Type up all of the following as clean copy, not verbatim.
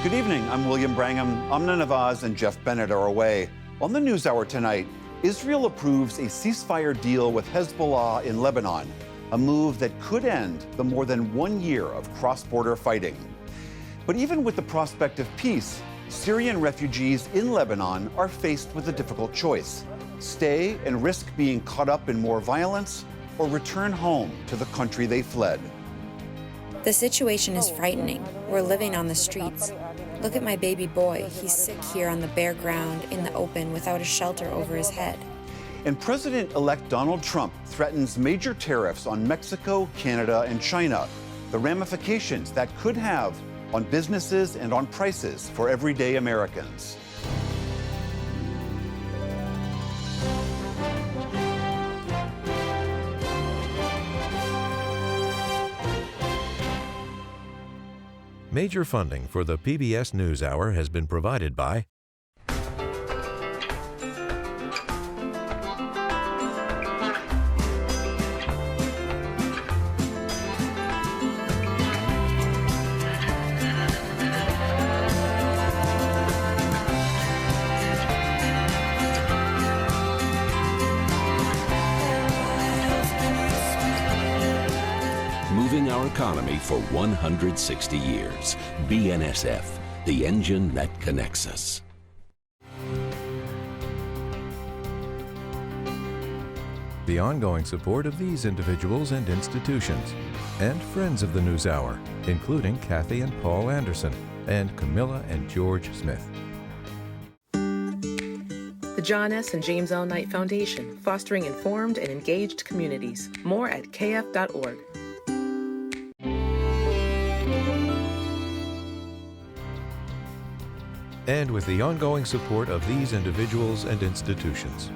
Good evening. I'm William Brangham. Amna Nawaz and Jeff Bennett are away. On the NewsHour tonight, Israel approves a ceasefire deal with Hezbollah in Lebanon, a move that could end the more than 1 year of cross-border fighting. But even with the prospect of peace, Syrian refugees in Lebanon are faced with a difficult choice: stay and risk being caught up in more violence, or return home to the country they fled. The situation is frightening. We're living on the streets. Look at my baby boy. He's sick here on the bare ground in the open without a shelter over his head. And President-elect Donald Trump threatens major tariffs on Mexico, Canada, and China. The ramifications that could have on businesses and on prices for everyday Americans. Major funding for the PBS NewsHour has been provided by moving our economy for 160 years. BNSF, the engine that connects us. the ongoing support of these individuals and institutions, and friends of the NewsHour, including Kathy and Paul Anderson, and Camilla and George Smith. The John S. and James L. Knight Foundation, fostering informed and engaged communities. More at kf.org. And with the ongoing support of these individuals and institutions.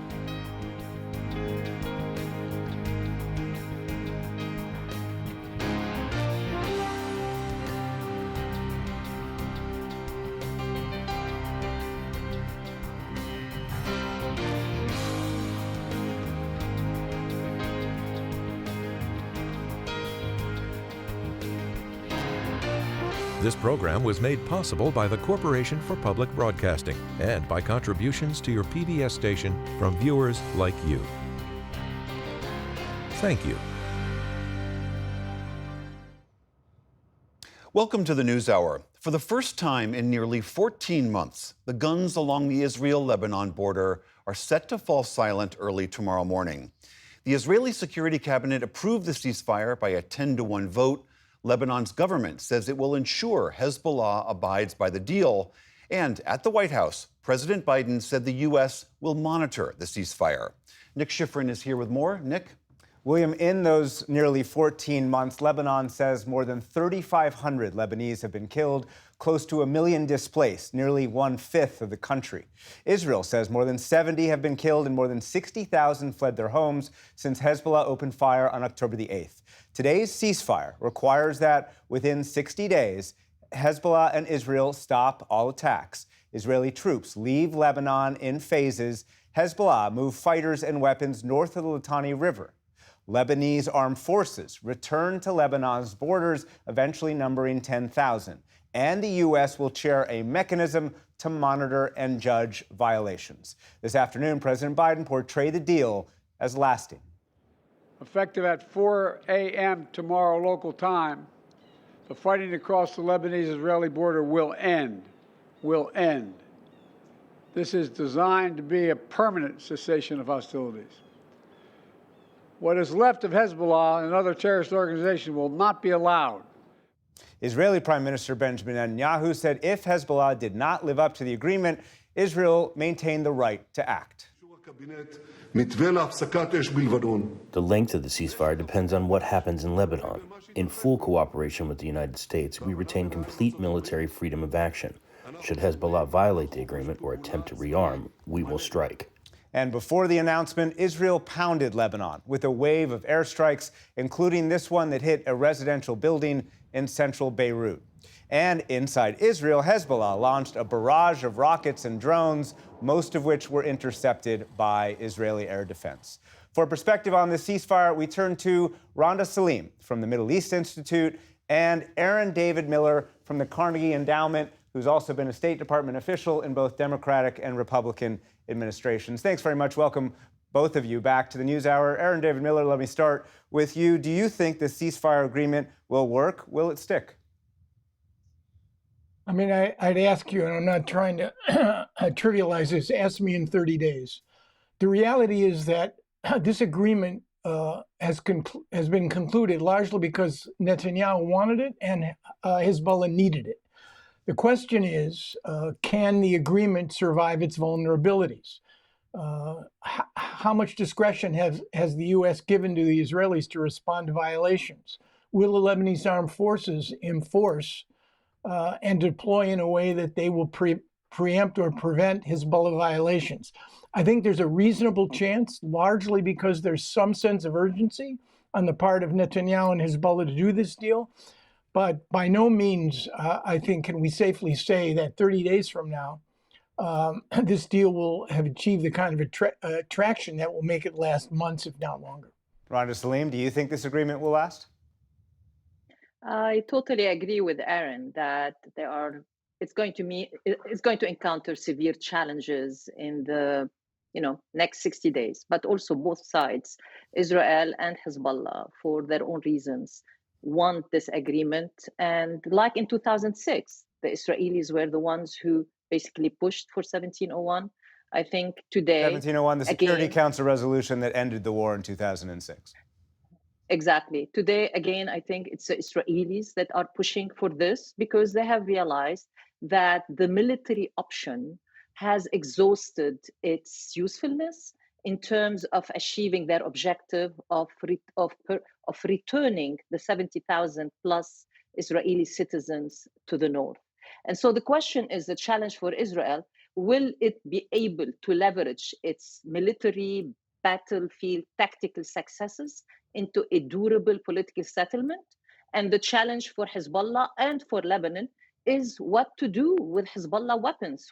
This program was made possible by the Corporation for Public Broadcasting and by contributions to your PBS station from viewers like you. Thank you. Welcome to the NewsHour. For the first time in nearly 14 months, the guns along the Israel-Lebanon border are set to fall silent early tomorrow morning. The Israeli Security Cabinet approved the ceasefire by a 10-1 vote. Lebanon's government says it will ensure Hezbollah abides by the deal. And at the White House, President Biden said the U.S. will monitor the ceasefire. Nick Schifrin is here with more. Nick? William, in those nearly 14 months, Lebanon says more than 3,500 Lebanese have been killed, close to 1 million displaced, nearly 1/5 of the country. Israel says more than 70 have been killed and more than 60,000 fled their homes since Hezbollah opened fire on October the 8th. Today's ceasefire requires that within 60 days, Hezbollah and Israel stop all attacks. Israeli troops leave Lebanon in phases. Hezbollah move fighters and weapons north of the Litani River. Lebanese armed forces return to Lebanon's borders, eventually numbering 10,000. And the U.S. will chair a mechanism to monitor and judge violations. This afternoon, President Biden portrayed the deal as lasting. Effective at 4 a.m. tomorrow local time, the fighting across the Lebanese-Israeli border will end. Will end. This is designed to be a permanent cessation of hostilities. What is left of Hezbollah and other terrorist organizations will not be allowed. Israeli Prime Minister Benjamin Netanyahu said if Hezbollah did not live up to the agreement, Israel maintained the right to act. The length of the ceasefire depends on what happens in Lebanon. In full cooperation with the United States, we retain complete military freedom of action. Should Hezbollah violate the agreement or attempt to rearm, we will strike. And before the announcement, Israel pounded Lebanon with a wave of airstrikes, including this one that hit a residential building in central Beirut. And inside Israel, Hezbollah launched a barrage of rockets and drones, most of which were intercepted by Israeli air defense. For perspective on this ceasefire, we turn to Rhonda Salim from the Middle East Institute and Aaron David Miller from the Carnegie Endowment. who's also been a State Department official in both Democratic and Republican administrations. Thanks very much. Welcome, both of you, back to the NewsHour. Aaron David Miller, let me start with you. Do you think the ceasefire agreement will work? Will it stick? I mean, I'd ask you, and I'm not trying to trivialize this, ask me in 30 days. The reality is that this agreement has been concluded largely because Netanyahu wanted it and Hezbollah needed it. The question is, can the agreement survive its vulnerabilities? How much discretion has the U.S. given to the Israelis to respond to violations? Will the Lebanese armed forces enforce and deploy in a way that they will preempt or prevent Hezbollah violations? I think there's a reasonable chance, largely because there's some sense of urgency on the part of Netanyahu and Hezbollah to do this deal. But by no means, I think, can we safely say that 30 days from now, this deal will have achieved the kind of traction that will make it last months, if not longer. Rhonda Salim, do you think this agreement will last? I totally agree with Aaron that it's going to encounter severe challenges in the next 60 days, but also both sides, Israel and Hezbollah, for their own reasons, want this agreement. And like in 2006, the Israelis were the ones who basically pushed for 1701. I think today 1701, the Security Council resolution that ended the war in 2006. Exactly. Today, again, I think it's the Israelis that are pushing for this because they have realized that the military option has exhausted its usefulness in terms of achieving their objective of returning the 70,000 plus Israeli citizens to the north. And so the question is, the challenge for Israel, will it be able to leverage its military battlefield tactical successes into a durable political settlement? And the challenge for Hezbollah and for Lebanon is what to do with Hezbollah weapons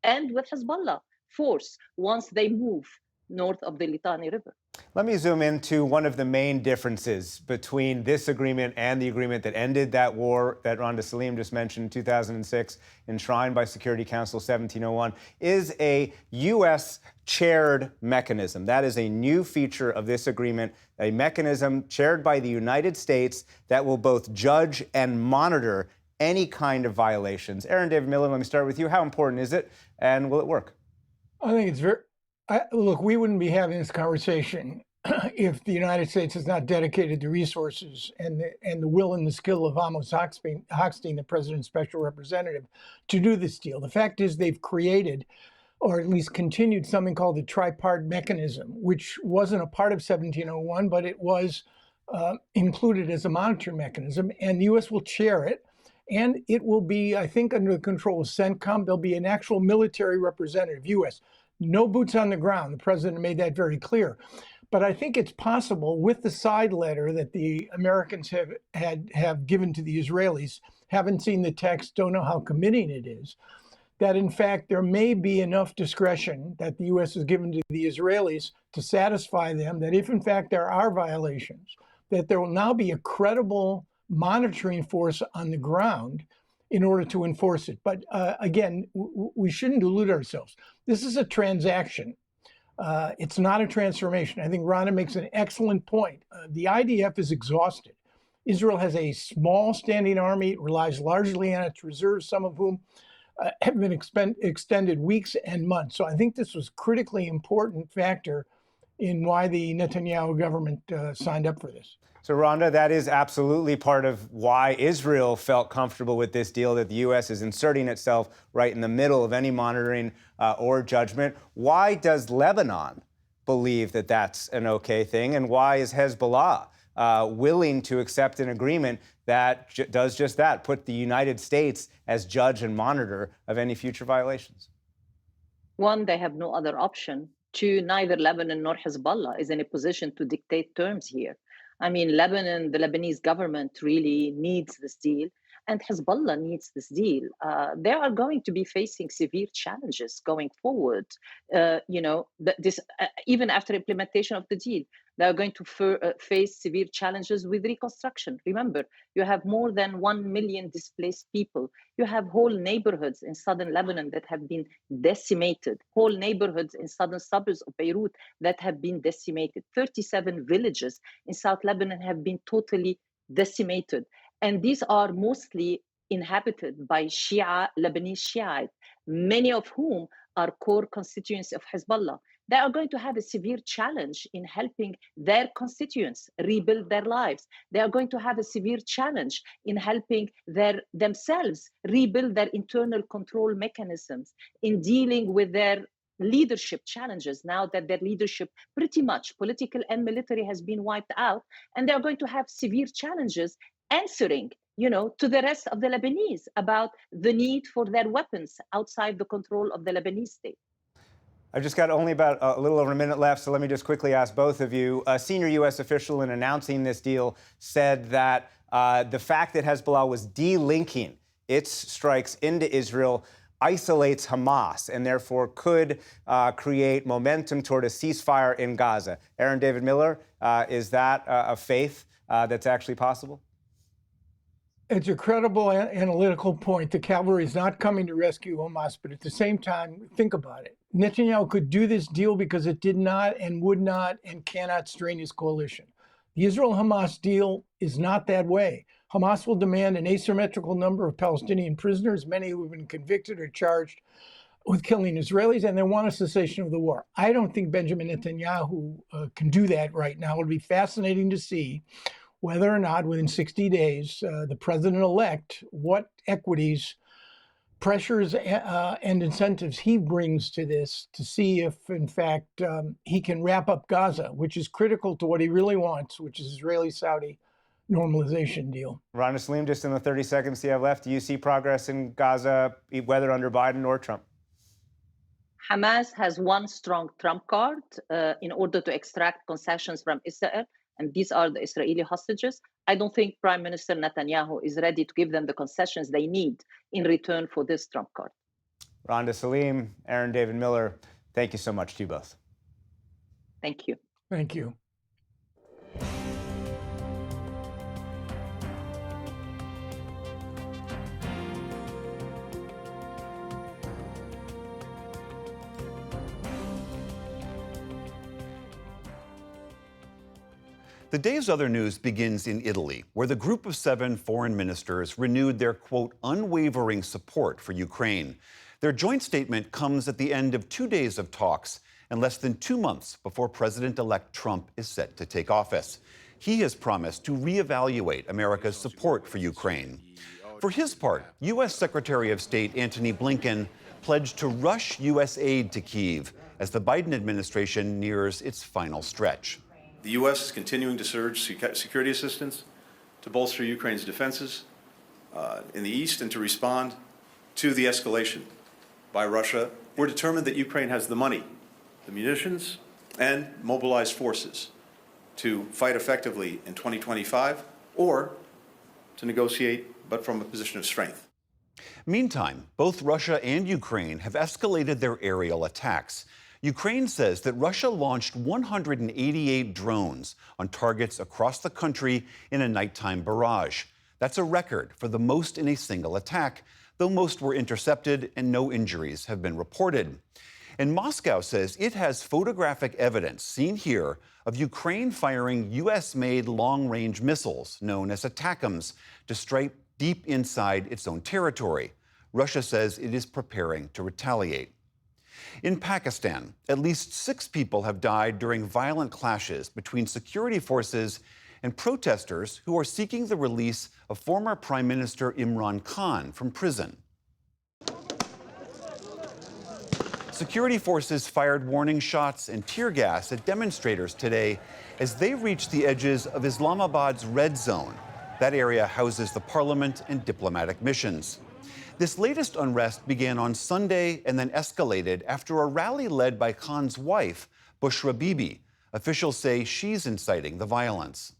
and with Hezbollah force once they move north of the Litani River. Let me zoom into one of the main differences between this agreement and the agreement that ended that war that Rhonda Salim just mentioned in 2006, enshrined by Security Council 1701, is a U.S. chaired mechanism. That is a new feature of this agreement, a mechanism chaired by the United States that will both judge and monitor any kind of violations. Aaron David Miller, let me start with you. How important is it, and will it work? I think it's look, we wouldn't be having this conversation if the United States has not dedicated the resources and the will and the skill of Amos Hochstein, the president's special representative, to do this deal. The fact is they've created, or at least continued, something called the tripartite mechanism, which wasn't a part of 1701, but it was included as a monitoring mechanism, and the U.S. will chair it. And it will be, I think, under the control of CENTCOM. There'll be an actual military representative, U.S. No boots on the ground. The president made that very clear. But I think it's possible, with the side letter that the Americans have given to the Israelis, haven't seen the text, don't know how committing it is, that in fact there may be enough discretion that the U.S. has given to the Israelis to satisfy them that if in fact there are violations, that there will now be a credible monitoring force on the ground in order to enforce it. But again, we shouldn't delude ourselves. This is a transaction. It's not a transformation. I think Rhonda makes an excellent point. The IDF is exhausted. Israel has a small standing army. It relies largely on its reserves, some of whom have been extended weeks and months. So I think this was a critically important factor in why the Netanyahu government signed up for this. So, Rhonda, that is absolutely part of why Israel felt comfortable with this deal, that the U.S. is inserting itself right in the middle of any monitoring or judgment. Why does Lebanon believe that that's an okay thing? And why is Hezbollah willing to accept an agreement that does just that, put the United States as judge and monitor of any future violations? One, they have no other option. Two, neither Lebanon nor Hezbollah is in a position to dictate terms here. I mean, Lebanon, the Lebanese government really needs this deal. and Hezbollah needs this deal. They are going to be facing severe challenges going forward. Even after implementation of the deal, they are going to face severe challenges with reconstruction. Remember, you have more than 1 million displaced people. You have whole neighborhoods in southern Lebanon that have been decimated, whole neighborhoods in southern suburbs of Beirut that have been decimated. 37 villages in South Lebanon have been totally decimated. And these are mostly inhabited by Lebanese Shiite, many of whom are core constituents of Hezbollah. They are going to have a severe challenge in helping their constituents rebuild their lives. They are going to have a severe challenge in helping themselves rebuild their internal control mechanisms, in dealing with their leadership challenges now that their leadership, pretty much political and military, has been wiped out. And they are going to have severe challenges answering to the rest of the Lebanese about the need for their weapons outside the control of the Lebanese state. I've just got only about a little over a minute left, so let me just quickly ask both of you. A senior U.S. official in announcing this deal said that the fact that Hezbollah was delinking its strikes into Israel isolates Hamas and therefore could create momentum toward a ceasefire in Gaza. Aaron David Miller, is that a faith that's actually possible? It's a credible analytical point. The cavalry is not coming to rescue Hamas, but at the same time, think about it. Netanyahu could do this deal because it did not and would not and cannot strain his coalition. The Israel-Hamas deal is not that way. Hamas will demand an asymmetrical number of Palestinian prisoners, many who have been convicted or charged with killing Israelis, and they want a cessation of the war. I don't think Benjamin Netanyahu can do that right now. It'll be fascinating to see whether or not within 60 days, the president-elect, what equities, pressures, and incentives he brings to this to see if, in fact, he can wrap up Gaza, which is critical to what he really wants, which is Israeli-Saudi normalization deal. Rhonda Salim, just in the 30 seconds you have left, do you see progress in Gaza, whether under Biden or Trump? Hamas has one strong trump card in order to extract concessions from Israel, and these are the Israeli hostages. I don't think Prime Minister Netanyahu is ready to give them the concessions they need in return for this trump card. Rhonda Salim, Aaron David Miller, thank you so much to you both. Thank you. Thank you. The day's other news begins in Italy, where the group of 7 foreign ministers renewed their, quote, unwavering support for Ukraine. Their joint statement comes at the end of 2 days of talks and less than 2 months before President-elect Trump is set to take office. He has promised to reevaluate America's support for Ukraine. For his part, U.S. Secretary of State Antony Blinken pledged to rush U.S. aid to Kyiv as the Biden administration nears its final stretch. The U.S. is continuing to surge security assistance to bolster Ukraine's defenses in the east and to respond to the escalation by Russia. We're determined that Ukraine has the money, the munitions, and mobilized forces to fight effectively in 2025 or to negotiate, but from a position of strength. Meantime, both Russia and Ukraine have escalated their aerial attacks. Ukraine says that Russia launched 188 drones on targets across the country in a nighttime barrage. That's a record for the most in a single attack, though most were intercepted and no injuries have been reported. And Moscow says it has photographic evidence, seen here, of Ukraine firing U.S.-made long-range missiles known as ATACMS to strike deep inside its own territory. Russia says it is preparing to retaliate. In Pakistan, at least 6 people have died during violent clashes between security forces and protesters who are seeking the release of former Prime Minister Imran Khan from prison. Security forces fired warning shots and tear gas at demonstrators today as they reached the edges of Islamabad's Red Zone. That area houses the parliament and diplomatic missions. This latest unrest began on Sunday and then escalated after a rally led by Khan's wife, Bushra Bibi. Officials say she's inciting the violence.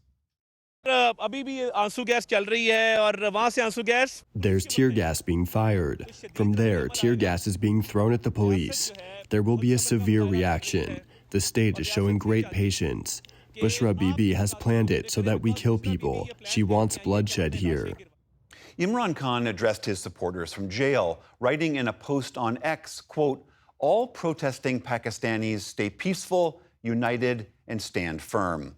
There's tear gas being fired. From there, tear gas is being thrown at the police. There will be a severe reaction. The state is showing great patience. Bushra Bibi has planned it so that we kill people. She wants bloodshed here. Imran Khan addressed his supporters from jail, writing in a post on X, quote, "All protesting Pakistanis stay peaceful, united, and stand firm."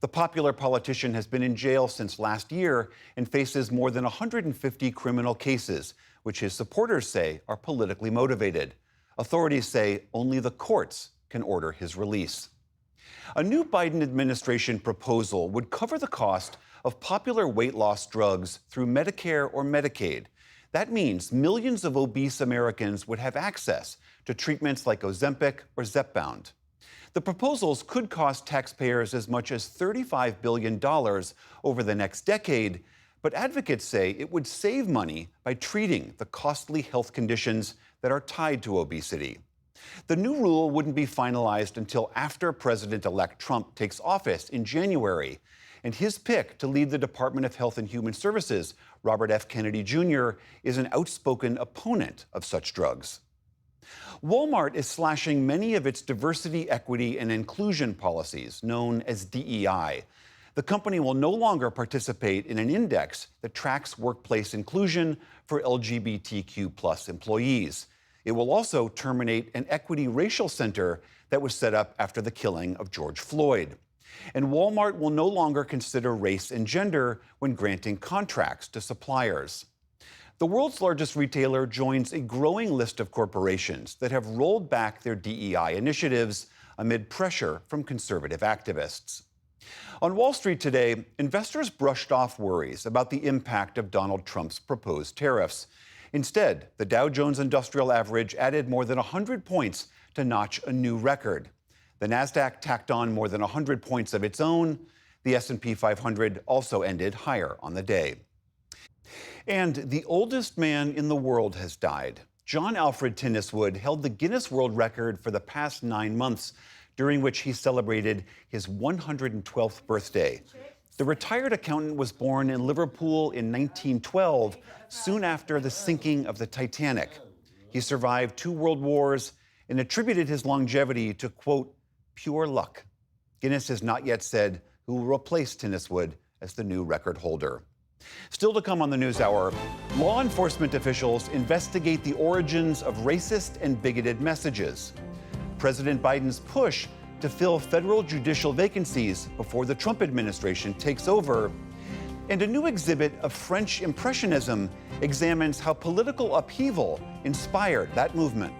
The popular politician has been in jail since last year and faces more than 150 criminal cases, which his supporters say are politically motivated. Authorities say only the courts can order his release. A new Biden administration proposal would cover the cost of popular weight loss drugs through Medicare or Medicaid. That means millions of obese Americans would have access to treatments like Ozempic or Zepbound. The proposals could cost taxpayers as much as $35 billion over the next decade, but advocates say it would save money by treating the costly health conditions that are tied to obesity. The new rule wouldn't be finalized until after President-elect Trump takes office in January, and his pick to lead the Department of Health and Human Services, Robert F. Kennedy Jr., is an outspoken opponent of such drugs. Walmart is slashing many of its diversity, equity, and inclusion policies, known as DEI. The company will no longer participate in an index that tracks workplace inclusion for LGBTQ+ employees. It will also terminate an equity racial center that was set up after the killing of George Floyd. And Walmart will no longer consider race and gender when granting contracts to suppliers. The world's largest retailer joins a growing list of corporations that have rolled back their DEI initiatives amid pressure from conservative activists. On Wall Street today, investors brushed off worries about the impact of Donald Trump's proposed tariffs. Instead, the Dow Jones Industrial Average added more than 100 points to notch a new record. The Nasdaq tacked on more than 100 points of its own. The S&P 500 also ended higher on the day. And the oldest man in the world has died. John Alfred Tinniswood held the Guinness World Record for the past 9 months, during which he celebrated his 112th birthday. The retired accountant was born in Liverpool in 1912, soon after the sinking of the Titanic. He survived 2 world wars and attributed his longevity to, quote, pure luck. Guinness has not yet said who will replace Tinniswood as the new record holder. Still to come on the NewsHour, law enforcement officials investigate the origins of racist and bigoted messages. President Biden's push to fill federal judicial vacancies before the Trump administration takes over. And a new exhibit of French Impressionism examines how political upheaval inspired that movement.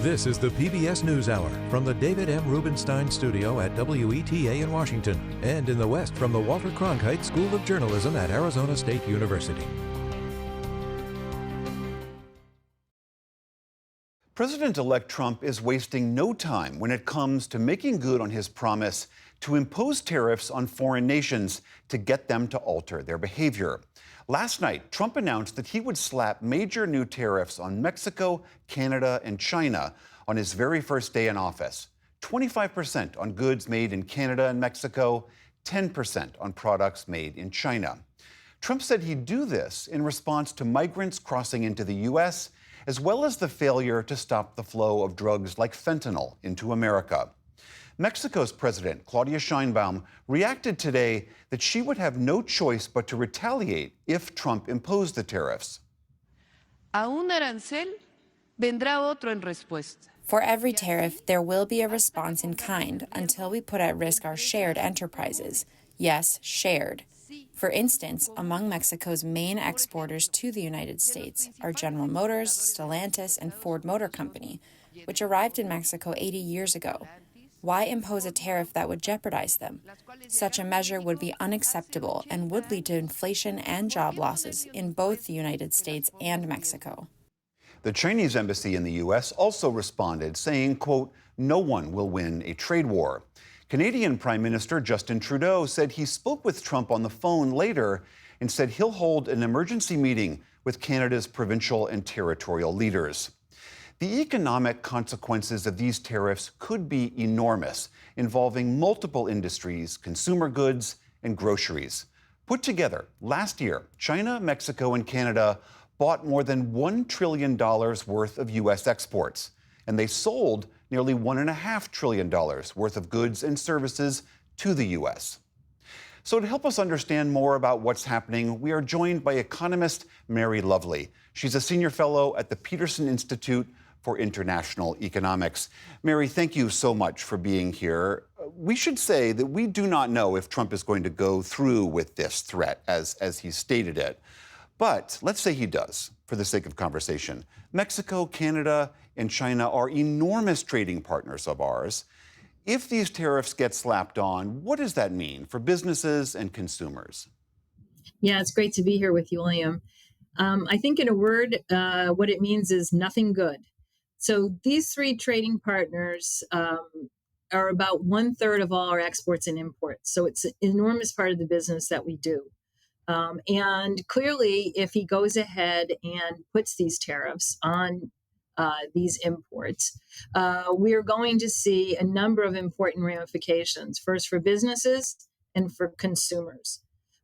This is the PBS NewsHour from the David M. Rubenstein Studio at WETA in Washington, and in the West from the Walter Cronkite School of Journalism at Arizona State University. President-elect Trump is wasting no time when it comes to making good on his promise to impose tariffs on foreign nations to get them to alter their behavior. Last night, Trump announced that he would slap major new tariffs on Mexico, Canada, and China on his very first day in office. 25% on goods made in Canada and Mexico, 10% on products made in China. Trump said he'd do this in response to migrants crossing into the U.S., as well as the failure to stop the flow of drugs like fentanyl into America. Mexico's President, Claudia Sheinbaum, reacted today that she would have no choice but to retaliate if Trump imposed the tariffs. A un arancel vendrá otro en respuesta. For every tariff, there will be a response in kind until we put at risk our shared enterprises. Yes, shared. For instance, among Mexico's main exporters to the United States are General Motors, Stellantis, and Ford Motor Company, which arrived in Mexico 80 years ago. Why impose a tariff that would jeopardize them? Such a measure would be unacceptable and would lead to inflation and job losses in both the United States and Mexico. The Chinese embassy in the U.S. also responded, saying, quote, no one will win a trade war. Canadian Prime Minister Justin Trudeau said he spoke with Trump on the phone later and said he'll hold an emergency meeting with Canada's provincial and territorial leaders. The economic consequences of these tariffs could be enormous, involving multiple industries, consumer goods, and groceries. Put together, last year, China, Mexico, and Canada bought more than $1 trillion worth of U.S. exports, and they sold nearly $1.5 trillion worth of goods and services to the U.S. So to help us understand more about what's happening, we are joined by economist Mary Lovely. She's a senior fellow at the Peterson Institute for International Economics. Mary, thank you so much for being here. We should say that we do not know if Trump is going to go through with this threat as he stated it. But let's say he does, for the sake of conversation. Mexico, Canada, and China are enormous trading partners of ours. If these tariffs get slapped on, what does that mean for businesses and consumers? Yeah, it's great to be here with you, William. I think in a word, what it means is nothing good. So these three trading partners are about 1/3 of all our exports and imports. So it's an enormous part of the business that we do. And clearly, if he goes ahead and puts these tariffs on these imports, we are going to see a number of important ramifications. First, for businesses and for consumers.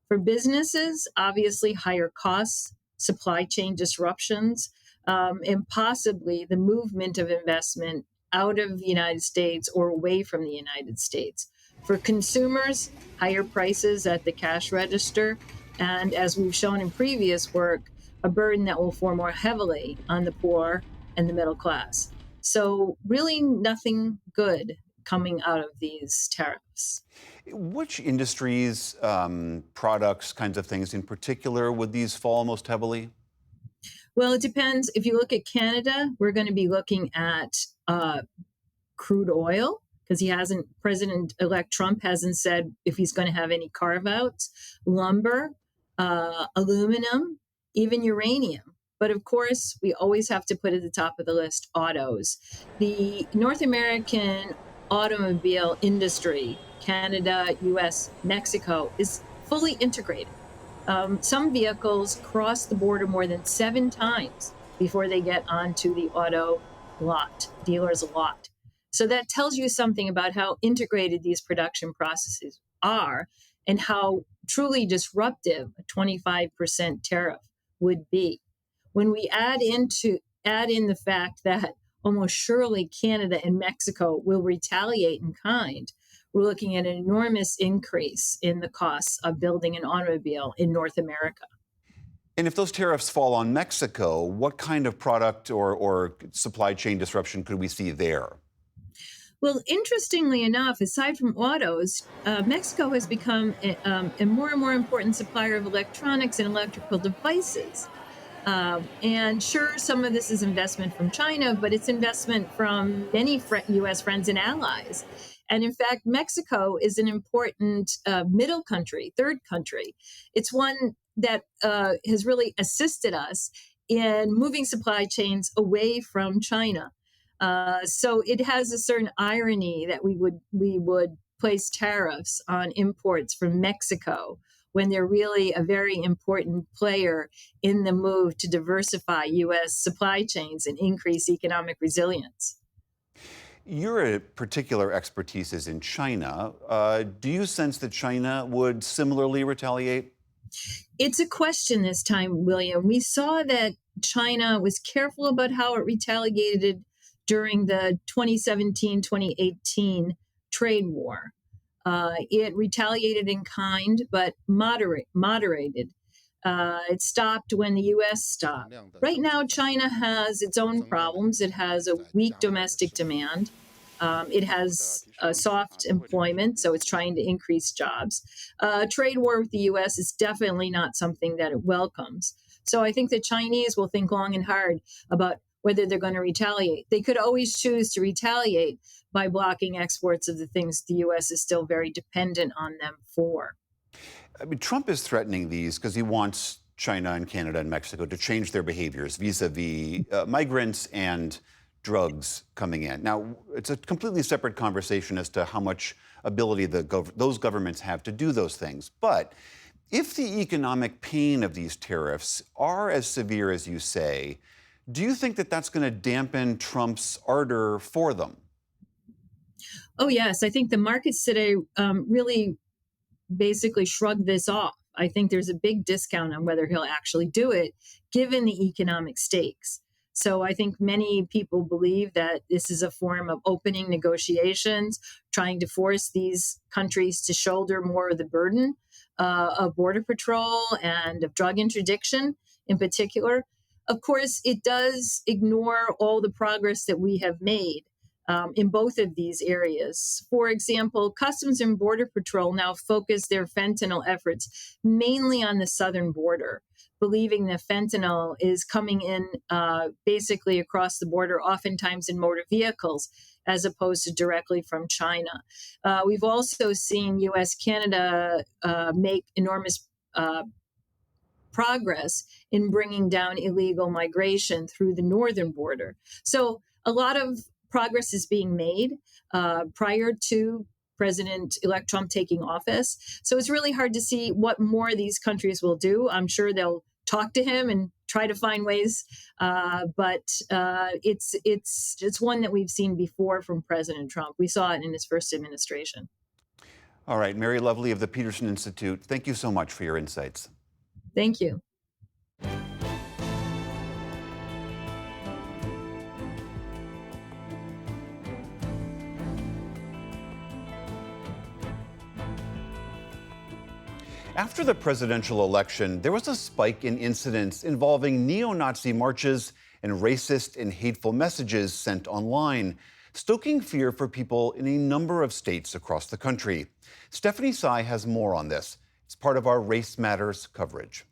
For businesses, obviously, higher costs, supply chain disruptions, and possibly the movement of investment out of the United States or away from the United States. For consumers, higher prices at the cash register, and as we've shown in previous work, a burden that will fall more heavily on the poor and the middle class. So really nothing good coming out of these tariffs. Which industries, products, kinds of things in particular would these fall most heavily? Well, it depends. If you look at Canada, we're going to be looking at crude oil, because President-elect Trump hasn't said if he's going to have any carve-outs, lumber, aluminum, even uranium. But of course, we always have to put at the top of the list autos. The North American automobile industry, Canada, US, Mexico, is fully integrated. Some vehicles cross the border more than 7 times before they get onto the auto lot, dealer's lot. So that tells you something about how integrated these production processes are and how truly disruptive a 25% tariff would be. When we add in the fact that almost surely Canada and Mexico will retaliate in kind, we're looking at an enormous increase in the costs of building an automobile in North America. And if those tariffs fall on Mexico, what kind of product or supply chain disruption could we see there? Well, interestingly enough, aside from autos, Mexico has become a more and more important supplier of electronics and electrical devices. And sure, some of this is investment from China, but it's investment from many U.S. friends and allies. And in fact, Mexico is an important middle country, third country. It's one that has really assisted us in moving supply chains away from China. So it has a certain irony that we would place tariffs on imports from Mexico when they're really a very important player in the move to diversify U.S. supply chains and increase economic resilience. Your particular expertise is in China. Do you sense that China would similarly retaliate? It's a question this time, William. We saw that China was careful about how it retaliated during the 2017-2018 trade war. It retaliated in kind, but moderated. It stopped when the U.S. stopped. Right now, China has its own problems. It has a weak domestic demand. It has soft employment, so it's trying to increase jobs. Trade war with the U.S. is definitely not something that it welcomes. So I think the Chinese will think long and hard about whether they're going to retaliate. They could always choose to retaliate by blocking exports of the things the U.S. is still very dependent on them for. I mean, Trump is threatening these because he wants China and Canada and Mexico to change their behaviors vis-a-vis migrants and drugs coming in. Now, it's a completely separate conversation as to how much ability those governments have to do those things. But if the economic pain of these tariffs are as severe as you say, Do you think that that's going to dampen Trump's ardor for them? Oh, yes. I think the markets today really basically shrug this off. I think there's a big discount on whether he'll actually do it, given the economic stakes. So I think many people believe that this is a form of opening negotiations, trying to force these countries to shoulder more of the burden of border patrol and of drug interdiction in particular. Of course, it does ignore all the progress that we have made in both of these areas. For example, Customs and Border Patrol now focus their fentanyl efforts mainly on the southern border, believing that fentanyl is coming in basically across the border, oftentimes in motor vehicles, as opposed to directly from China. We've also seen U.S.-Canada make enormous progress in bringing down illegal migration through the northern border. So a lot of progress is being made prior to President-elect Trump taking office. So it's really hard to see what more these countries will do. I'm sure they'll talk to him and try to find ways, but it's one that we've seen before from President Trump. We saw it in his first administration. All right, Mary Lovely of the Peterson Institute, thank you so much for your insights. Thank you. After the presidential election, there was a spike in incidents involving neo-Nazi marches and racist and hateful messages sent online, stoking fear for people in a number of states across the country. Stephanie Sy has more on this. It's part of our Race Matters coverage.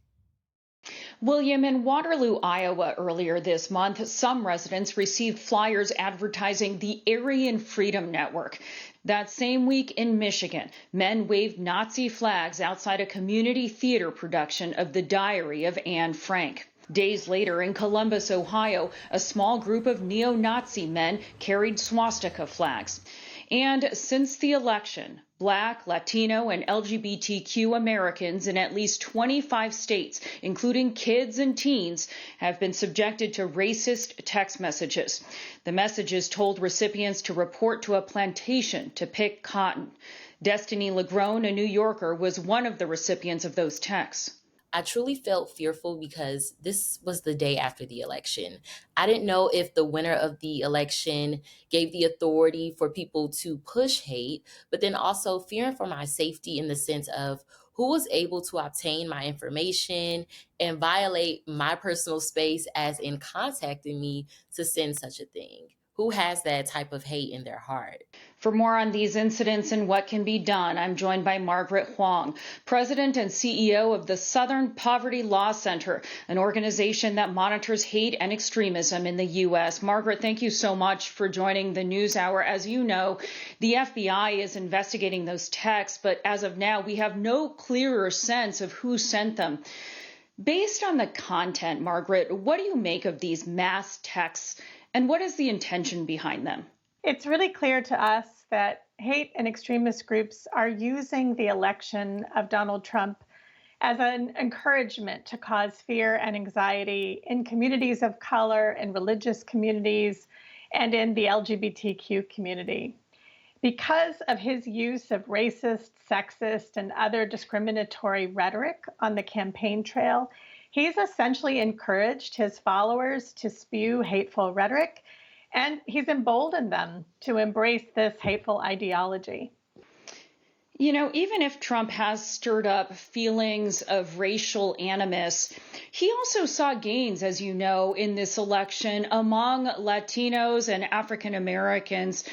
William, in Waterloo, Iowa, earlier this month, some residents received flyers advertising the Aryan Freedom Network. That same week in Michigan, men waved Nazi flags outside a community theater production of The Diary of Anne Frank. Days later, in Columbus, Ohio, a small group of neo-Nazi men carried swastika flags. And since the election, Black, Latino, and LGBTQ Americans in at least 25 states, including kids and teens, have been subjected to racist text messages. The messages told recipients to report to a plantation to pick cotton. Destiny Lagrone, a New Yorker, was one of the recipients of those texts. I truly felt fearful because this was the day after the election. I didn't know if the winner of the election gave the authority for people to push hate, but then also fearing for my safety in the sense of who was able to obtain my information and violate my personal space, as in contacting me to send such a thing. Who has that type of hate in their heart? For more on these incidents and what can be done, I'm joined by Margaret Huang, President and CEO of the Southern Poverty Law Center, an organization that monitors hate and extremism in the U.S. Margaret, thank you so much for joining the NewsHour. As you know, the FBI is investigating those texts, but as of now, we have no clearer sense of who sent them. Based on the content, Margaret, what do you make of these mass texts, and what is the intention behind them? It's really clear to us that hate and extremist groups are using the election of Donald Trump as an encouragement to cause fear and anxiety in communities of color, in religious communities, and in the LGBTQ community. Because of his use of racist, sexist, and other discriminatory rhetoric on the campaign trail, he's essentially encouraged his followers to spew hateful rhetoric, and he's emboldened them to embrace this hateful ideology. You know, even if Trump has stirred up feelings of racial animus, he also saw gains, as you know, in this election among Latinos and African Americans.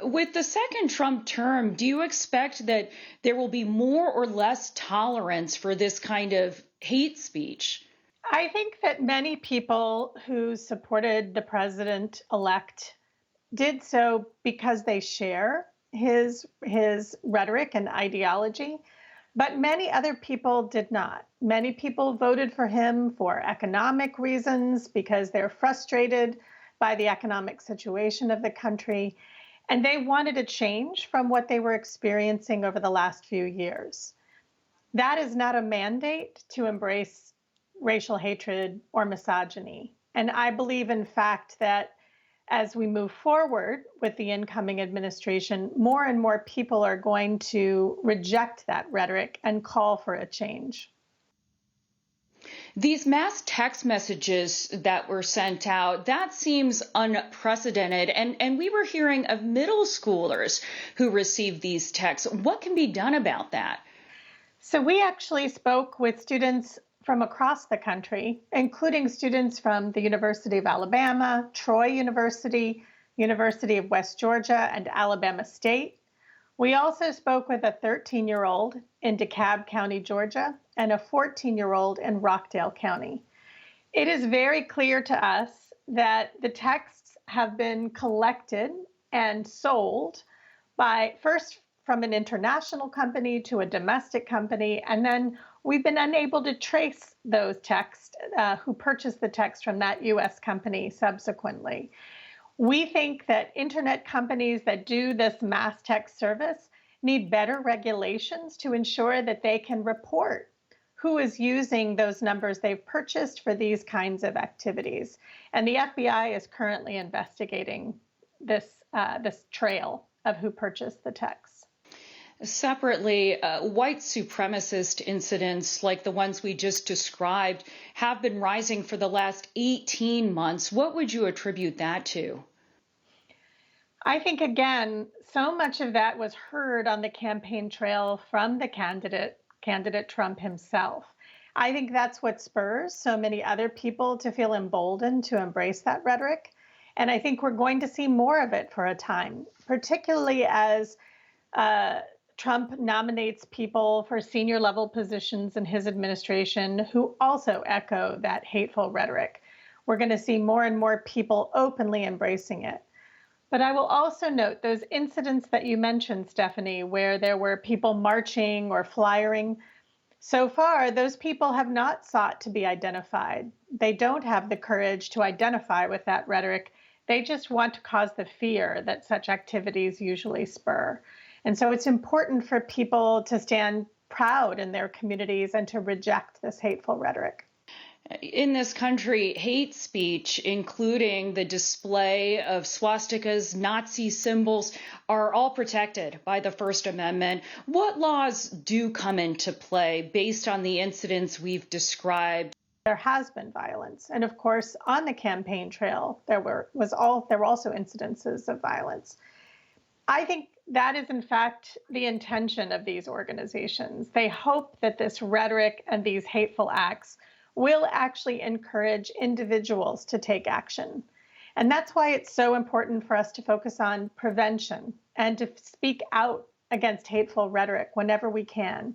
With the second Trump term, do you expect that there will be more or less tolerance for this kind of hate speech? I think that many people who supported the president-elect did so because they share his rhetoric and ideology, but many other people did not. Many people voted for him for economic reasons because they're frustrated by the economic situation of the country, and they wanted a change from what they were experiencing over the last few years. That is not a mandate to embrace racial hatred or misogyny. And I believe, in fact, that as we move forward with the incoming administration, more and more people are going to reject that rhetoric and call for a change. These mass text messages that were sent out, that seems unprecedented. And we were hearing of middle schoolers who received these texts. What can be done about that? So we actually spoke with students from across the country, including students from the University of Alabama, Troy University, University of West Georgia, and Alabama State. We also spoke with a 13-year-old in DeKalb County, Georgia, and a 14-year-old in Rockdale County. It is very clear to us that the texts have been collected and sold by first from an international company to a domestic company, and then we've been unable to trace those texts, who purchased the text from that U.S. company subsequently. We think that internet companies that do this mass text service need better regulations to ensure that they can report who is using those numbers they've purchased for these kinds of activities. And the FBI is currently investigating this trail of who purchased the text. Separately, white supremacist incidents like the ones we just described have been rising for the last 18 months. What would you attribute that to? I think, again, so much of that was heard on the campaign trail from the candidate Trump himself. I think that's what spurs so many other people to feel emboldened to embrace that rhetoric. And I think we're going to see more of it for a time, particularly as Trump nominates people for senior level positions in his administration who also echo that hateful rhetoric. We're going to see more and more people openly embracing it. But I will also note those incidents that you mentioned, Stephanie, where there were people marching or flyering. So far, those people have not sought to be identified. They don't have the courage to identify with that rhetoric. They just want to cause the fear that such activities usually spur. And so it's important for people to stand proud in their communities and to reject this hateful rhetoric. In this country, hate speech, including the display of swastikas, Nazi symbols, are all protected by the First Amendment. What laws do come into play based on the incidents we've described? There has been violence. And of course, on the campaign trail, there were also incidences of violence. I think that is, in fact, the intention of these organizations. They hope that this rhetoric and these hateful acts will actually encourage individuals to take action. And that's why it's so important for us to focus on prevention and to speak out against hateful rhetoric whenever we can.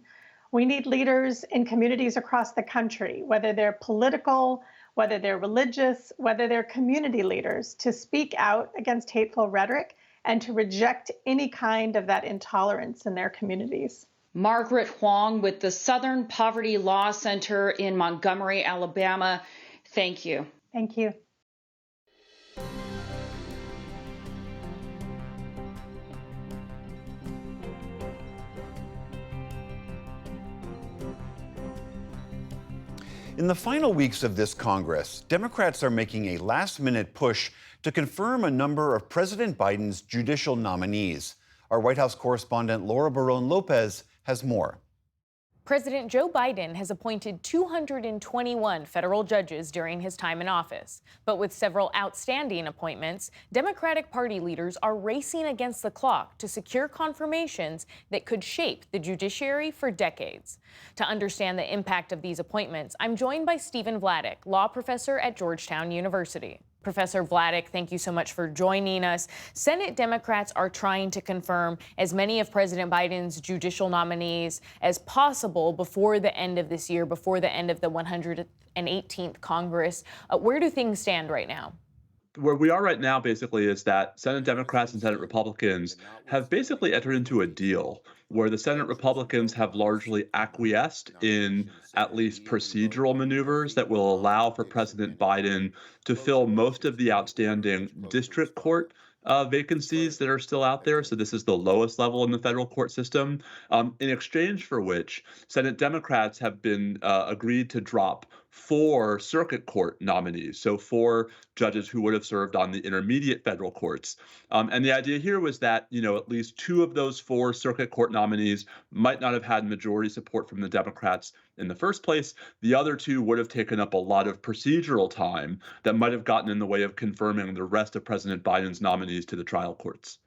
We need leaders in communities across the country, whether they're political, whether they're religious, whether they're community leaders, to speak out against hateful rhetoric and to reject any kind of that intolerance in their communities. Margaret Huang with the Southern Poverty Law Center in Montgomery, Alabama. Thank you. Thank you. In the final weeks of this Congress, Democrats are making a last-minute push to confirm a number of President Biden's judicial nominees. Our White House correspondent Laura Barone Lopez has more. President Joe Biden has appointed 221 federal judges during his time in office. But with several outstanding appointments, Democratic Party leaders are racing against the clock to secure confirmations that could shape the judiciary for decades. To understand the impact of these appointments, I'm joined by Stephen Vladeck, law professor at Georgetown University. Professor Vladeck, thank you so much for joining us. Senate Democrats are trying to confirm as many of President Biden's judicial nominees as possible before the end of this year, before the end of the 118th Congress. Where do things stand right now? Where we are right now, basically, is that Senate Democrats and Senate Republicans have basically entered into a deal where the Senate Republicans have largely acquiesced in at least procedural maneuvers that will allow for President Biden to fill most of the outstanding district court vacancies that are still out there. So this is the lowest level in the federal court system, in exchange for which Senate Democrats have been agreed to drop 4 circuit court nominees, so 4 judges who would have served on the intermediate federal courts. And the idea here was that, at least 2 of those 4 circuit court nominees might not have had majority support from the Democrats in the first place. The other 2 would have taken up a lot of procedural time that might have gotten in the way of confirming the rest of President Biden's nominees to the trial courts.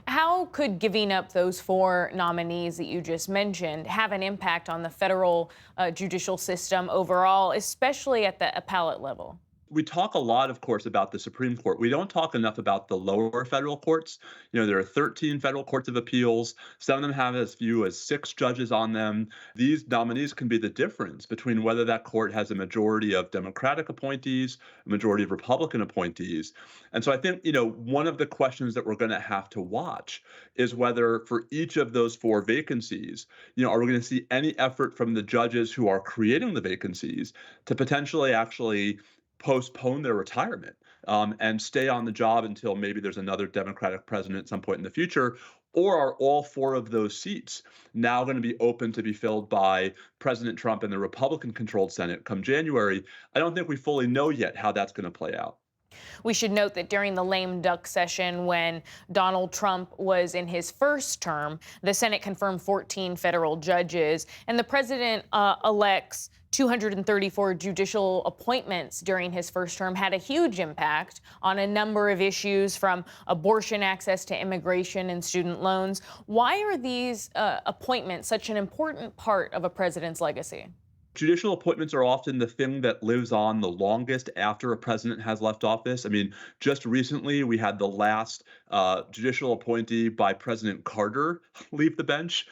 How could giving up those 4 nominees that you just mentioned have an impact on the federal judicial system overall, especially at the appellate level? We talk a lot, of course, about the Supreme Court. We don't talk enough about the lower federal courts. There are 13 federal courts of appeals. Some of them have as few as 6 judges on them. These nominees can be the difference between whether that court has a majority of Democratic appointees, a majority of Republican appointees. And so I think, one of the questions that we're going to have to watch is whether for each of those 4 vacancies, are we going to see any effort from the judges who are creating the vacancies to potentially actually postpone their retirement and stay on the job until maybe there's another Democratic president at some point in the future? Or are all 4 of those seats now going to be open to be filled by President Trump and the Republican-controlled Senate come January? I don't think we fully know yet how that's going to play out. We should note that during the lame duck session when Donald Trump was in his first term, the Senate confirmed 14 federal judges, and the president elects 234 judicial appointments during his first term had a huge impact on a number of issues from abortion access to immigration and student loans. Why are these appointments such an important part of a president's legacy? Judicial appointments are often the thing that lives on the longest after a president has left office. I mean, just recently we had the last judicial appointee by President Carter leave the bench.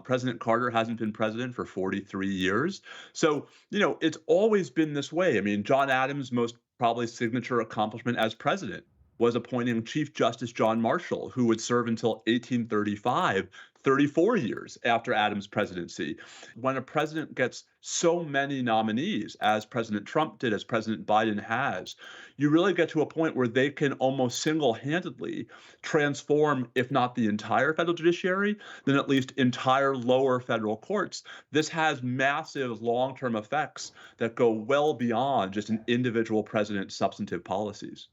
President Carter hasn't been president for 43 years. So, it's always been this way. I mean, John Adams' most probably signature accomplishment as president was appointing Chief Justice John Marshall, who would serve until 1835, 34 years after Adams' presidency. When a president gets so many nominees, as President Trump did, as President Biden has, you really get to a point where they can almost single-handedly transform, if not the entire federal judiciary, then at least entire lower federal courts. This has massive long-term effects that go well beyond just an individual president's substantive policies.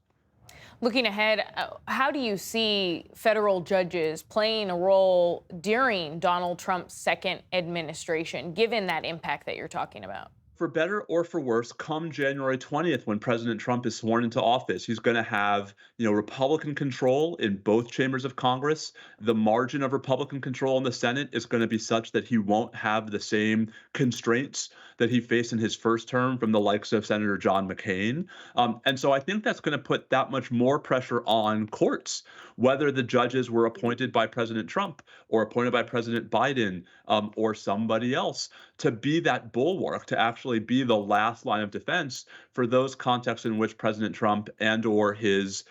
Looking ahead, how do you see federal judges playing a role during Donald Trump's second administration, given that impact that you're talking about? For better or for worse, come January 20th, when President Trump is sworn into office, he's going to have, Republican control in both chambers of Congress. The margin of Republican control in the Senate is going to be such that he won't have the same constraints that he faced in his first term from the likes of Senator John McCain. And so I think that's going to put that much more pressure on courts, whether the judges were appointed by President Trump or appointed by President Biden or somebody else, to be that bulwark, to actually be the last line of defense for those contexts in which President Trump and or his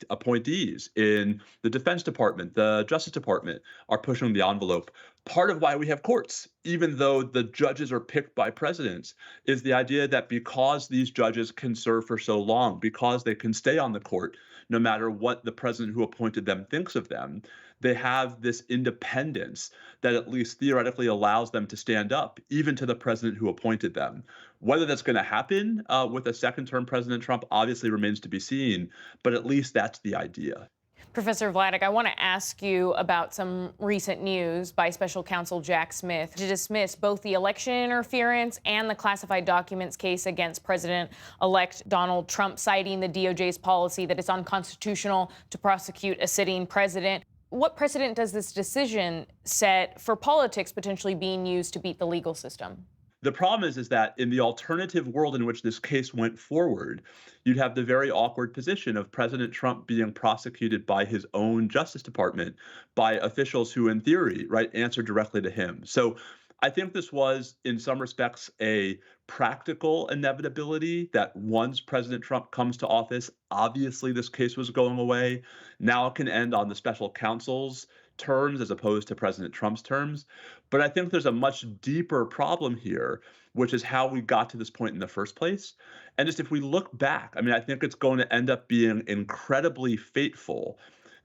appointees in the Defense Department, the Justice Department, are pushing the envelope. Part of why we have courts, even though the judges are picked by presidents, is the idea that because these judges can serve for so long, because they can stay on the court, no matter what the president who appointed them thinks of them, they have this independence that at least theoretically allows them to stand up, even to the president who appointed them. Whether that's going to happen with a second-term President Trump obviously remains to be seen, but at least that's the idea. Professor Vladeck, I want to ask you about some recent news by Special Counsel Jack Smith to dismiss both the election interference and the classified documents case against President-elect Donald Trump, citing the DOJ's policy that it's unconstitutional to prosecute a sitting president. What precedent does this decision set for politics potentially being used to beat the legal system? The problem is that in the alternative world in which this case went forward, you'd have the very awkward position of President Trump being prosecuted by his own Justice Department, by officials who, in theory, answer directly to him. So I think this was, in some respects, a practical inevitability that once President Trump comes to office, obviously this case was going away. Now it can end on the special counsel's terms as opposed to President Trump's terms. But I think there's a much deeper problem here, which is how we got to this point in the first place. And just if we look back, I think it's going to end up being incredibly fateful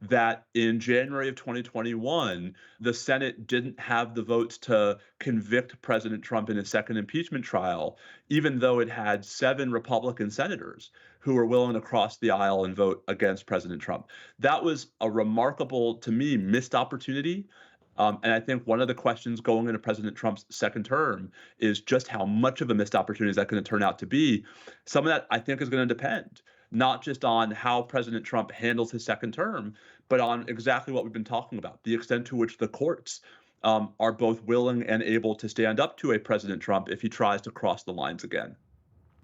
that in January of 2021, the Senate didn't have the votes to convict President Trump in his second impeachment trial, even though it had 7 Republican senators who were willing to cross the aisle and vote against President Trump. That was a remarkable, to me, missed opportunity. And I think one of the questions going into President Trump's second term is just how much of a missed opportunity is that going to turn out to be. Some of that, I think, is going to depend not just on how President Trump handles his second term, but on exactly what we've been talking about, the extent to which the courts are both willing and able to stand up to a President Trump if he tries to cross the lines again.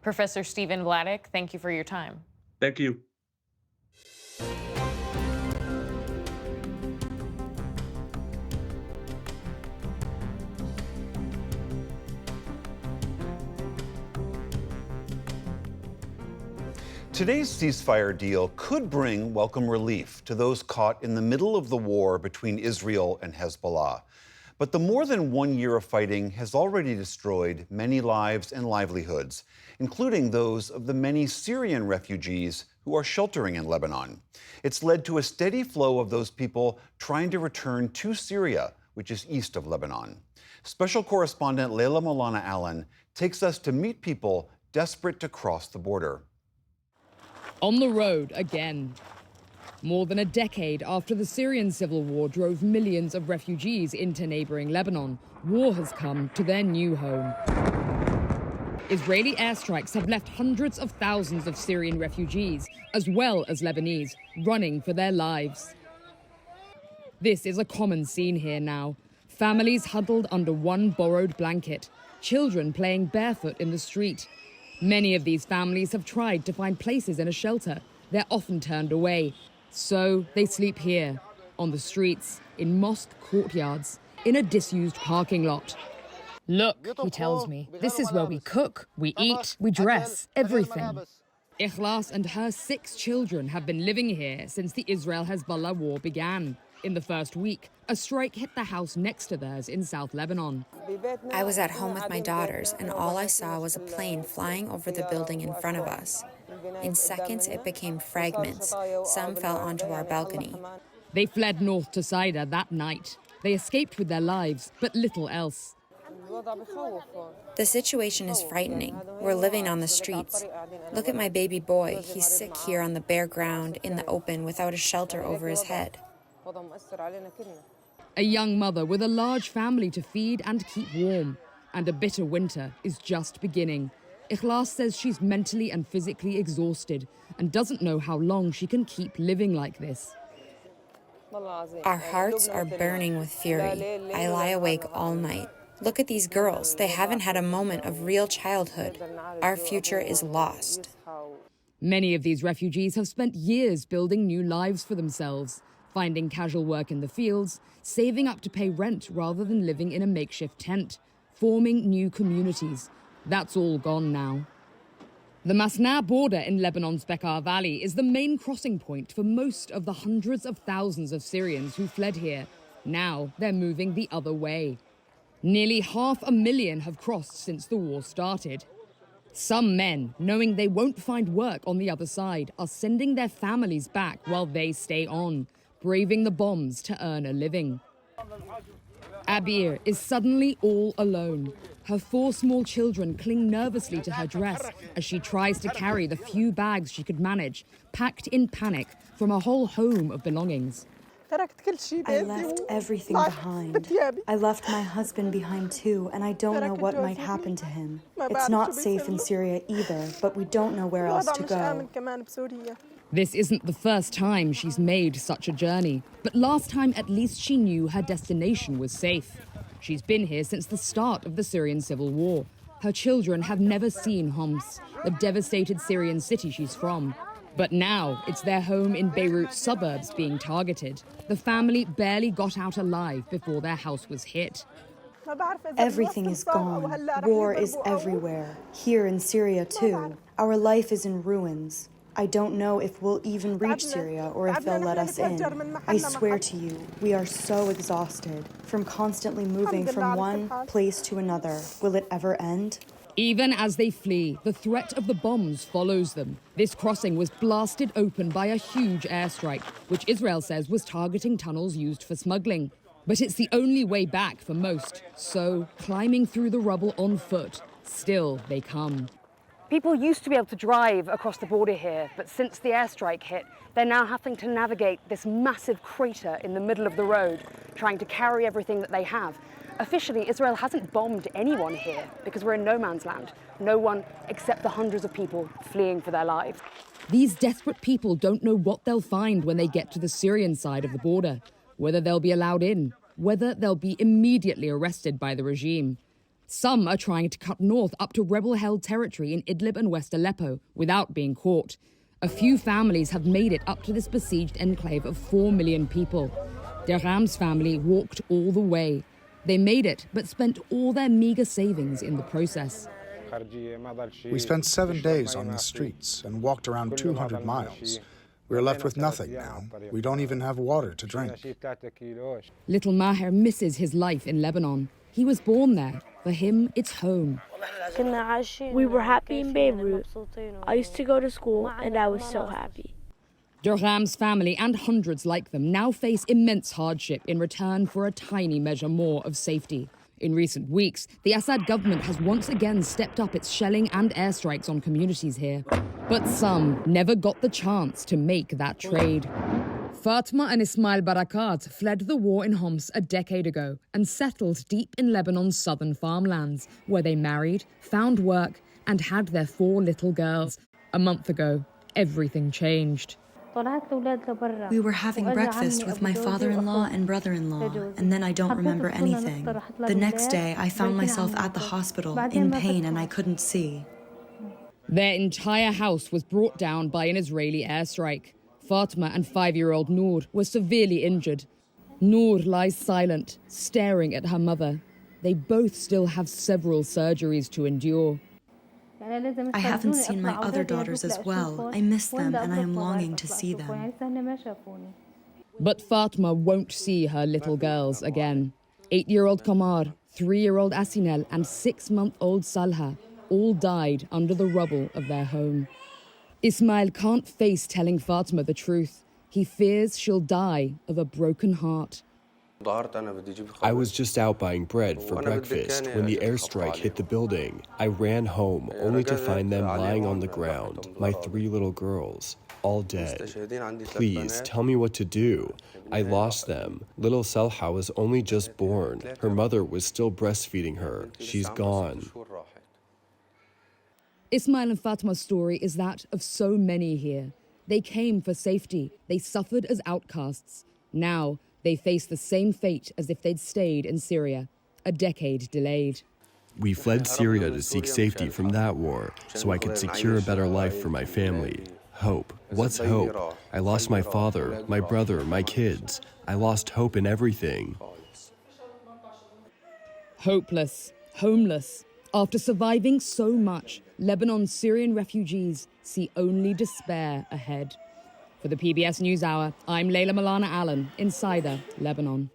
Professor Stephen Vladeck, thank you for your time. Thank you. Today's ceasefire deal could bring welcome relief to those caught in the middle of the war between Israel and Hezbollah. But the more than 1 year of fighting has already destroyed many lives and livelihoods, including those of the many Syrian refugees who are sheltering in Lebanon. It's led to a steady flow of those people trying to return to Syria, which is east of Lebanon. Special correspondent Leila Molana Allen takes us to meet people desperate to cross the border. On the road again. More than a decade after the Syrian civil war drove millions of refugees into neighboring Lebanon, war has come to their new home. Israeli airstrikes have left hundreds of thousands of Syrian refugees, as well as Lebanese, running for their lives. This is a common scene here now. Families huddled under one borrowed blanket, children playing barefoot in the street. Many of these families have tried to find places in a shelter. They're often turned away. So they sleep here, on the streets, in mosque courtyards, in a disused parking lot. Look, he tells me, this is where we cook, we eat, we dress, everything. Ikhlas and her 6 children have been living here since the Israel-Hezbollah war began. In the first week, a strike hit the house next to theirs in South Lebanon. I was at home with my daughters, and all I saw was a plane flying over the building in front of us. In seconds, it became fragments. Some fell onto our balcony. They fled north to Saida that night. They escaped with their lives, but little else. The situation is frightening. We're living on the streets. Look at my baby boy. He's sick here on the bare ground, in the open, without a shelter over his head. A young mother with a large family to feed and keep warm. And a bitter winter is just beginning. Ikhlas says she's mentally and physically exhausted and doesn't know how long she can keep living like this. Our hearts are burning with fury. I lie awake all night. Look at these girls. They haven't had a moment of real childhood. Our future is lost. Many of these refugees have spent years building new lives for themselves, finding casual work in the fields, saving up to pay rent rather than living in a makeshift tent, forming new communities. That's all gone now. The Masnaa border in Lebanon's Bekaa Valley is the main crossing point for most of the hundreds of thousands of Syrians who fled here. Now they're moving the other way. Nearly 500,000 have crossed since the war started. Some men, knowing they won't find work on the other side, are sending their families back while they stay on, braving the bombs to earn a living. Abir is suddenly all alone. Her 4 small children cling nervously to her dress as she tries to carry the few bags she could manage, packed in panic from a whole home of belongings. I left everything behind. I left my husband behind too, and I don't know what might happen to him. It's not safe in Syria either, but we don't know where else to go. This isn't the first time she's made such a journey, but last time at least she knew her destination was safe. She's been here since the start of the Syrian civil war. Her children have never seen Homs, the devastated Syrian city she's from. But now it's their home in Beirut suburbs being targeted. The family barely got out alive before their house was hit. Everything is gone. War is everywhere. Here in Syria too. Our life is in ruins. I don't know if we'll even reach Syria or if they'll let us in. I swear to you, we are so exhausted from constantly moving from one place to another. Will it ever end? Even as they flee, the threat of the bombs follows them. This crossing was blasted open by a huge airstrike, which Israel says was targeting tunnels used for smuggling. But it's the only way back for most, so climbing through the rubble on foot, still they come. People used to be able to drive across the border here, but since the airstrike hit, they're now having to navigate this massive crater in the middle of the road, trying to carry everything that they have. Officially, Israel hasn't bombed anyone here because we're in no man's land. No one except the hundreds of people fleeing for their lives. These desperate people don't know what they'll find when they get to the Syrian side of the border, whether they'll be allowed in, whether they'll be immediately arrested by the regime. Some are trying to cut north up to rebel-held territory in Idlib and West Aleppo without being caught. A few families have made it up to this besieged enclave of 4 million people. Derham's family walked all the way. They made it, but spent all their meager savings in the process. We spent 7 days on the streets and walked around 200 miles. We're left with nothing now. We don't even have water to drink. Little Maher misses his life in Lebanon. He was born there. For him, it's home. We were happy in Beirut. I used to go to school, and I was so happy. Derham's family and hundreds like them now face immense hardship in return for a tiny measure more of safety. In recent weeks, the Assad government has once again stepped up its shelling and airstrikes on communities here. But some never got the chance to make that trade. Fatma and Ismail Barakat fled the war in Homs a decade ago and settled deep in Lebanon's southern farmlands, where they married, found work, and had their 4 little girls. A month ago, everything changed. We were having breakfast with my father-in-law and brother-in-law, and then I don't remember anything. The next day, I found myself at the hospital, in pain, and I couldn't see. Their entire house was brought down by an Israeli airstrike. Fatma and 5-year-old Noor were severely injured. Noor lies silent, staring at her mother. They both still have several surgeries to endure. I haven't seen my other daughters as well. I miss them and I am longing to see them. But Fatma won't see her little girls again. 8-year-old Kamar, 3-year-old Asinel, and 6-month-old Salha all died under the rubble of their home. Ismail can't face telling Fatma the truth. He fears she'll die of a broken heart. I was just out buying bread for breakfast when the airstrike hit the building. I ran home only to find them lying on the ground, my 3 little girls, all dead. Please tell me what to do. I lost them. Little Salha was only just born. Her mother was still breastfeeding her. She's gone. Ismail and Fatma's story is that of so many here. They came for safety. They suffered as outcasts. Now, they face the same fate as if they'd stayed in Syria, a decade delayed. We fled Syria to seek safety from that war, so I could secure a better life for my family. Hope. What's hope? I lost my father, my brother, my kids. I lost hope in everything. Hopeless, homeless. After surviving so much, Lebanon's Syrian refugees see only despair ahead. For the PBS NewsHour, I'm Layla Milana Allen in Saida, Lebanon.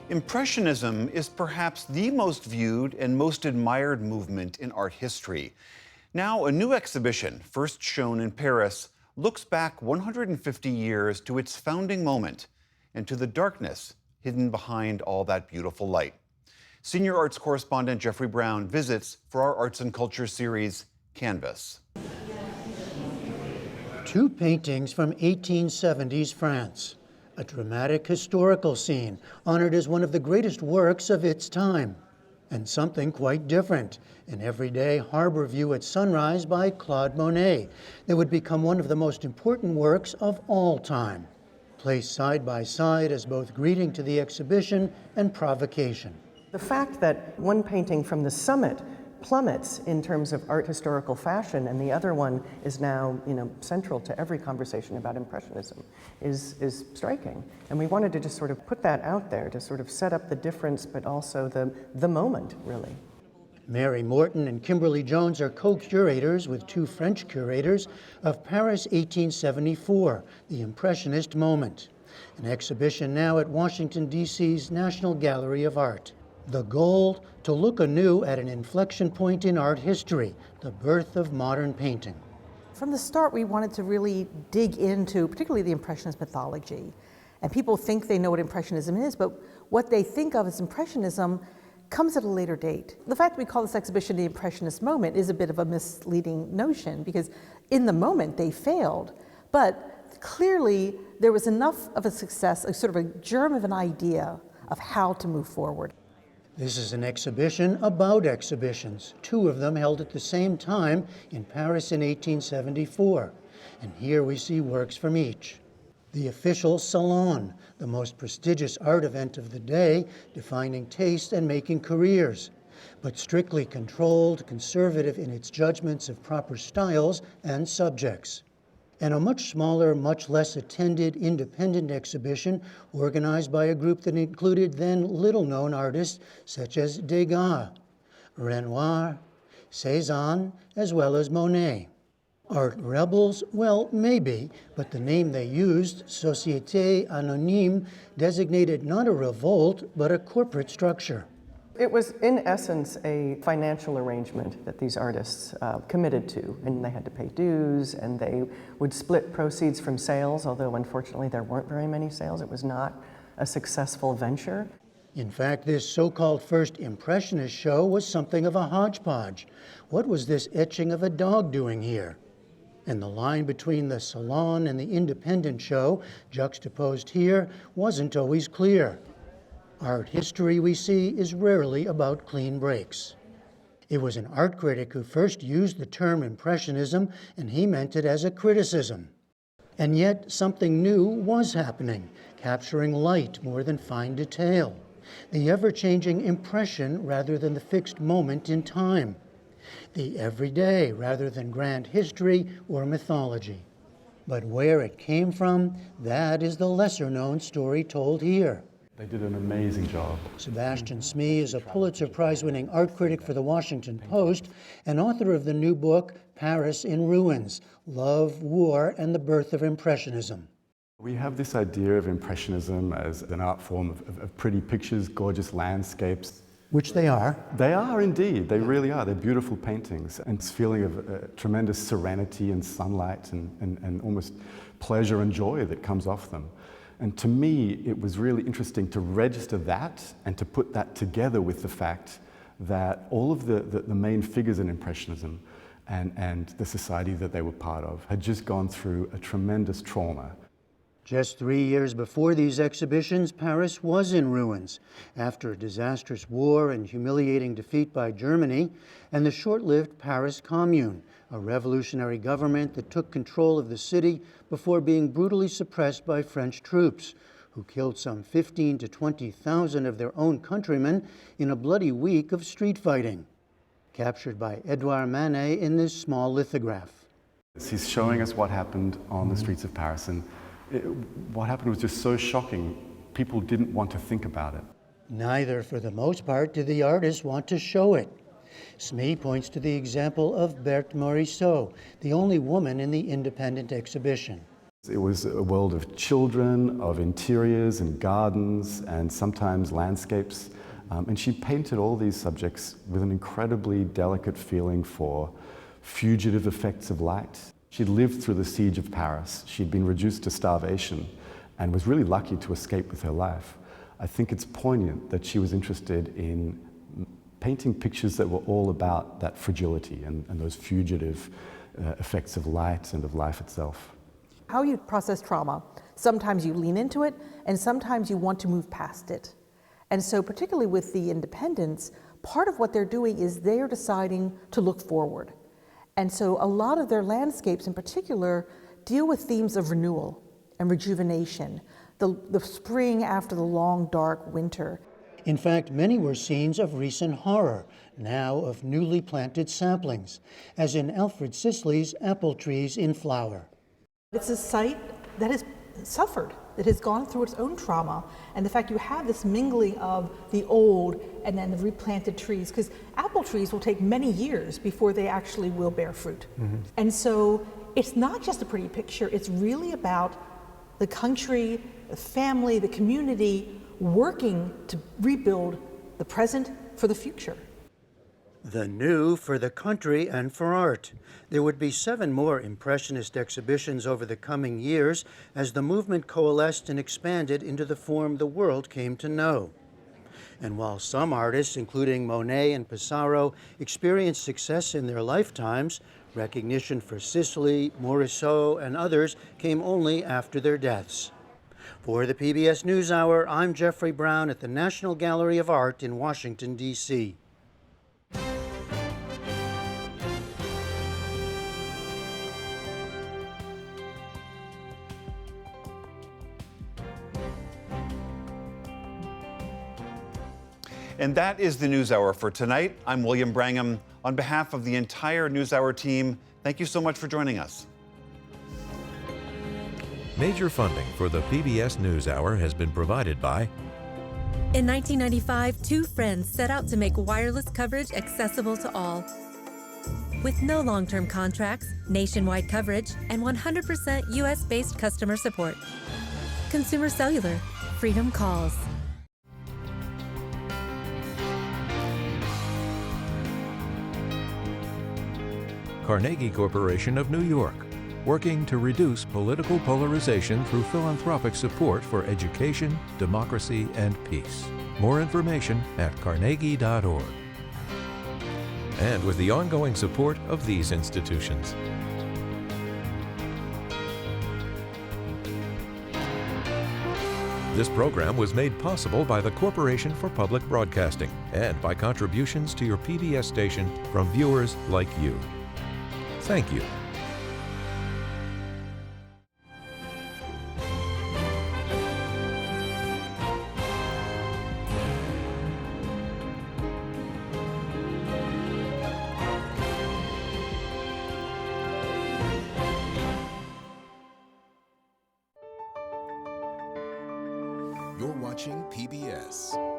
Impressionism is perhaps the most viewed and most admired movement in art history. Now, a new exhibition, first shown in Paris, looks back 150 years to its founding moment and to the darkness hidden behind all that beautiful light. Senior arts correspondent Jeffrey Brown visits for our Arts and Culture series, Canvas. 2 paintings from 1870s France. A dramatic historical scene, honored as one of the greatest works of its time. And something quite different, an everyday harbor view at sunrise by Claude Monet that would become one of the most important works of all time. Placed side by side as both greeting to the exhibition and provocation. The fact that one painting from the summit plummets in terms of art historical fashion, and the other one is now, central to every conversation about Impressionism, is striking. And we wanted to just sort of put that out there to sort of set up the difference, but also the moment, really. Mary Morton and Kimberly Jones are co-curators with two French curators of Paris 1874, the Impressionist moment, an exhibition now at Washington, D.C.'s National Gallery of Art. The goal, to look anew at an inflection point in art history, the birth of modern painting. From the start, we wanted to really dig into particularly the Impressionist mythology. And people think they know what Impressionism is, but what they think of as Impressionism comes at a later date. The fact that we call this exhibition the Impressionist moment is a bit of a misleading notion, because in the moment they failed, but clearly there was enough of a success, a sort of a germ of an idea of how to move forward. This is an exhibition about exhibitions, two of them held at the same time in Paris in 1874. And here we see works from each. The official Salon, the most prestigious art event of the day, defining taste and making careers, but strictly controlled, conservative in its judgments of proper styles and subjects. And a much smaller, much less attended independent exhibition organized by a group that included then little-known artists such as Degas, Renoir, Cézanne, as well as Monet. Art rebels? Well, maybe, but the name they used, Société Anonyme, designated not a revolt, but a corporate structure. It was, in essence, a financial arrangement that these artists committed to, and they had to pay dues, and they would split proceeds from sales, although unfortunately there weren't very many sales. It was not a successful venture. In fact, this so-called first Impressionist show was something of a hodgepodge. What was this etching of a dog doing here? And the line between the Salon and the independent show, juxtaposed here, wasn't always clear. Art history, we see, is rarely about clean breaks. It was an art critic who first used the term Impressionism, and he meant it as a criticism. And yet, something new was happening, capturing light more than fine detail, the ever-changing impression rather than the fixed moment in time, the everyday rather than grand history or mythology. But where it came from, that is the lesser-known story told here. They did an amazing job. Sebastian Smee is a Pulitzer Prize-winning art critic for the Washington Post and author of the new book, Paris in Ruins, Love, War, and the Birth of Impressionism. We have this idea of Impressionism as an art form of pretty pictures, gorgeous landscapes. Which they are. They are indeed, they really are. They're beautiful paintings, and this feeling of tremendous serenity and sunlight and almost pleasure and joy that comes off them. And to me, it was really interesting to register that and to put that together with the fact that all of the main figures in Impressionism and the society that they were part of had just gone through a tremendous trauma. Just 3 years before these exhibitions, Paris was in ruins after a disastrous war and humiliating defeat by Germany and the short-lived Paris Commune, a revolutionary government that took control of the city before being brutally suppressed by French troops, who killed some 15,000 to 20,000 of their own countrymen in a bloody week of street fighting. Captured by Edouard Manet in this small lithograph. He's showing us what happened on the streets of Paris, and what happened was just so shocking, people didn't want to think about it. Neither, for the most part, did the artists want to show it. Smee points to the example of Berthe Morisot, the only woman in the independent exhibition. It was a world of children, of interiors and gardens, and sometimes landscapes. And she painted all these subjects with an incredibly delicate feeling for fugitive effects of light. She'd lived through the siege of Paris. She'd been reduced to starvation and was really lucky to escape with her life. I think it's poignant that she was interested in painting pictures that were all about that fragility and those fugitive effects of light and of life itself. How you process trauma, sometimes you lean into it, and sometimes you want to move past it. And so particularly with the independents, part of what they're doing is they're deciding to look forward. And so a lot of their landscapes in particular deal with themes of renewal and rejuvenation, the spring after the long, dark winter. In fact, many were scenes of recent horror, now of newly planted saplings, as in Alfred Sisley's Apple Trees in Flower. It's a site that has suffered that has gone through its own trauma, and the fact you have this mingling of the old and then the replanted trees, because apple trees will take many years before they actually will bear fruit. And so it's not just a pretty picture, it's really about the country, the family, the community working to rebuild the present for the future. The new for the country and for art. There would be 7 more Impressionist exhibitions over the coming years as the movement coalesced and expanded into the form the world came to know. And while some artists, including Monet and Pissarro, experienced success in their lifetimes, recognition for Sisley, Morisot, and others came only after their deaths. For the PBS NewsHour, I'm Jeffrey Brown at the National Gallery of Art in Washington, D.C. And that is the NewsHour for tonight. I'm William Brangham. On behalf of the entire NewsHour team, thank you so much for joining us. Major funding for the PBS NewsHour has been provided by... In 1995, 2 friends set out to make wireless coverage accessible to all. With no long-term contracts, nationwide coverage, and 100% U.S.-based customer support. Consumer Cellular. Freedom calls. Carnegie Corporation of New York, working to reduce political polarization through philanthropic support for education, democracy, and peace. More information at carnegie.org. And with the ongoing support of these institutions. This program was made possible by the Corporation for Public Broadcasting and by contributions to your PBS station from viewers like you. Thank you. You're watching PBS.